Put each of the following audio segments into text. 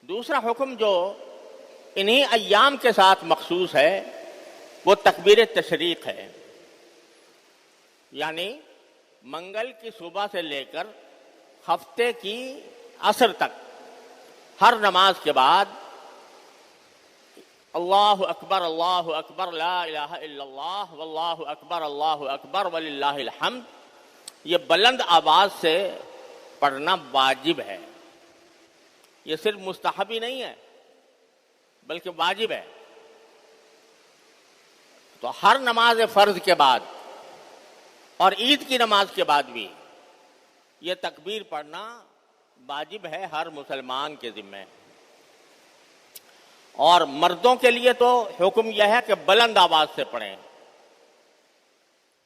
دوسرا حکم جو انہی ایام کے ساتھ مخصوص ہے وہ تکبیر تشریق ہے، یعنی منگل کی صبح سے لے کر ہفتے کی عصر تک ہر نماز کے بعد اللہ اکبر لا الہ الا اللہ واللہ اکبر وللہ الحمد، یہ بلند آواز سے پڑھنا واجب ہے۔ یہ صرف مستحب ہی نہیں ہے بلکہ واجب ہے۔ تو ہر نماز فرض کے بعد اور عید کی نماز کے بعد بھی یہ تکبیر پڑھنا واجب ہے ہر مسلمان کے ذمہ۔ اور مردوں کے لیے تو حکم یہ ہے کہ بلند آواز سے پڑھیں،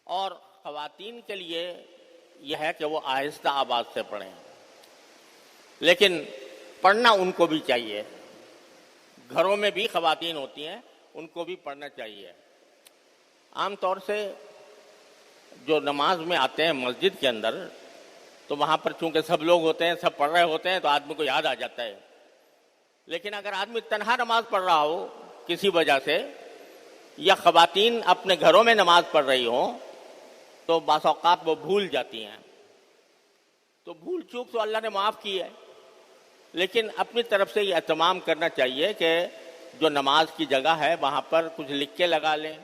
اور خواتین کے لیے یہ ہے کہ وہ آہستہ آواز سے پڑھیں، لیکن پڑھنا ان کو بھی چاہیے۔ گھروں میں بھی خواتین ہوتی ہیں، ان کو بھی پڑھنا چاہیے۔ عام طور سے جو نماز میں آتے ہیں مسجد کے اندر، تو وہاں پر چونکہ سب لوگ ہوتے ہیں، سب پڑھ رہے ہوتے ہیں، تو آدمی کو یاد آ جاتا ہے۔ لیکن اگر آدمی تنہا نماز پڑھ رہا ہو کسی وجہ سے، یا خواتین اپنے گھروں میں نماز پڑھ رہی ہوں، تو بعض اوقات وہ بھول جاتی ہیں۔ تو بھول چوک تو اللہ نے معاف کی ہے، لیکن اپنی طرف سے یہ اہتمام کرنا چاہیے کہ جو نماز کی جگہ ہے وہاں پر کچھ لکھ کے لگا لیں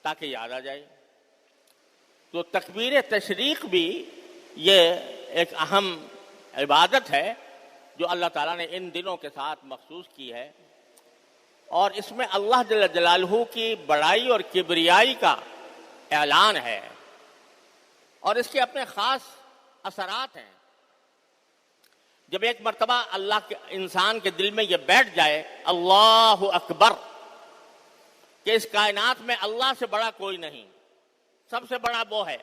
تاکہ یاد آ جائے۔ تو تکبیر تشریق بھی یہ ایک اہم عبادت ہے جو اللہ تعالیٰ نے ان دنوں کے ساتھ مخصوص کی ہے، اور اس میں اللہ جل جلالہ کی بڑائی اور کبریائی کا اعلان ہے، اور اس کے اپنے خاص اثرات ہیں۔ جب ایک مرتبہ اللہ کے انسان کے دل میں یہ بیٹھ جائے اللہ اکبر، کہ اس کائنات میں اللہ سے بڑا کوئی نہیں، سب سے بڑا وہ ہے،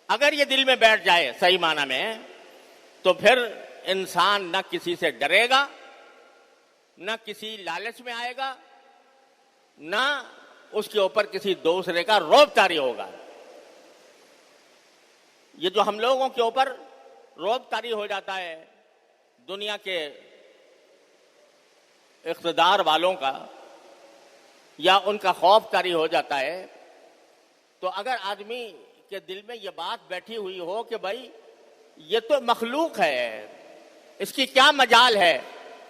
اگر یہ دل میں بیٹھ جائے صحیح معنی میں، تو پھر انسان نہ کسی سے ڈرے گا، نہ کسی لالچ میں آئے گا، نہ اس کے اوپر کسی دوسرے کا روب طاری ہوگا۔ یہ جو ہم لوگوں کے اوپر روب طاری ہو جاتا ہے دنیا کے اقتدار والوں کا، یا ان کا خوف طاری ہو جاتا ہے، تو اگر آدمی کے دل میں یہ بات بیٹھی ہوئی ہو کہ بھائی یہ تو مخلوق ہے، اس کی کیا مجال ہے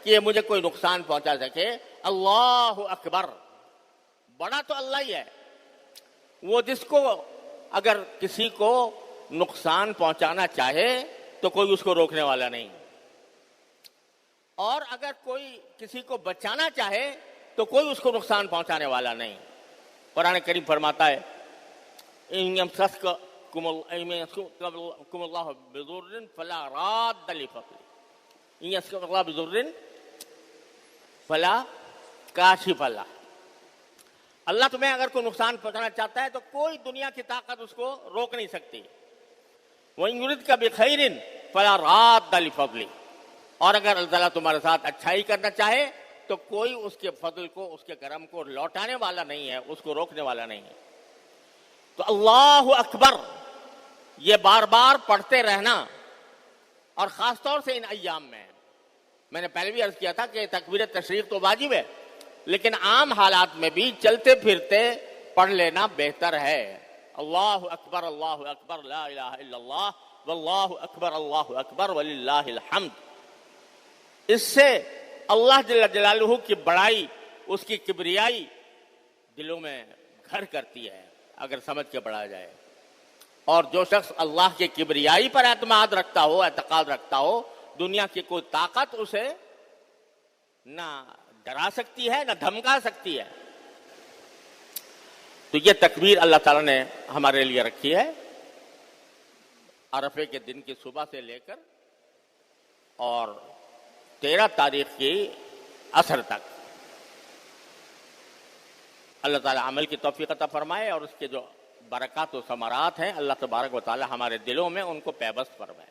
کہ یہ مجھے کوئی نقصان پہنچا سکے، اللہ اکبر، بڑا تو اللہ ہی ہے، وہ جس کو اگر کسی کو نقصان پہنچانا چاہے تو کوئی اس کو روکنے والا نہیں، اور اگر کوئی کسی کو بچانا چاہے تو کوئی اس کو نقصان پہنچانے والا نہیں۔ قرآن کریم فرماتا ہے إِن يَمْسَسْكَكُمُ اللَّهُ بِضُرٍّ فَلَا رَادَّ لِفَضْلِهِ إِن يَمْسَسْكَكُمُ اللَّهُ بِضُرٍّ فَلَا كَاشِفَ لَهُ، اللہ تمہیں اگر کوئی نقصان پہنچانا چاہتا ہے تو کوئی دنیا کی طاقت اس کو روک نہیں سکتی۔ وَإِن يُرِدْكَ بِخَيْرٍ فَلَا رَادَّ لِفَضْلِهِ، اور اگر اللہ تعالیٰ تمہارے ساتھ اچھائی کرنا چاہے تو کوئی اس کے فضل کو، اس کے کرم کو لوٹانے والا نہیں ہے، اس کو روکنے والا نہیں ہے۔ تو اللہ اکبر یہ بار بار پڑھتے رہنا، اور خاص طور سے ان ایام میں نے پہلے بھی عرض کیا تھا کہ تکبیر تشریق تو واجب ہے، لیکن عام حالات میں بھی چلتے پھرتے پڑھ لینا بہتر ہے۔ اللہ اکبر لا الہ الا اللہ واللہ اکبر وللہ الحمد۔ اس سے اللہ جل جلالہ کی بڑائی، اس کی کبریائی دلوں میں گھر کرتی ہے اگر سمجھ کے پڑھا جائے۔ اور جو شخص اللہ کی کبریائی پر اعتماد رکھتا ہو، اعتقاد رکھتا ہو، دنیا کی کوئی طاقت اسے نہ ڈرا سکتی ہے نہ دھمکا سکتی ہے۔ تو یہ تکبیر اللہ تعالیٰ نے ہمارے لیے رکھی ہے عرفے کے دن کی صبح سے لے کر اور 13 تاریخ کی عصر تک۔ اللہ تعالیٰ عمل کی توفیق عطا فرمائے، اور اس کے جو برکات و ثمرات ہیں اللہ تبارک و تعالیٰ ہمارے دلوں میں ان کو پیوست فرمائے۔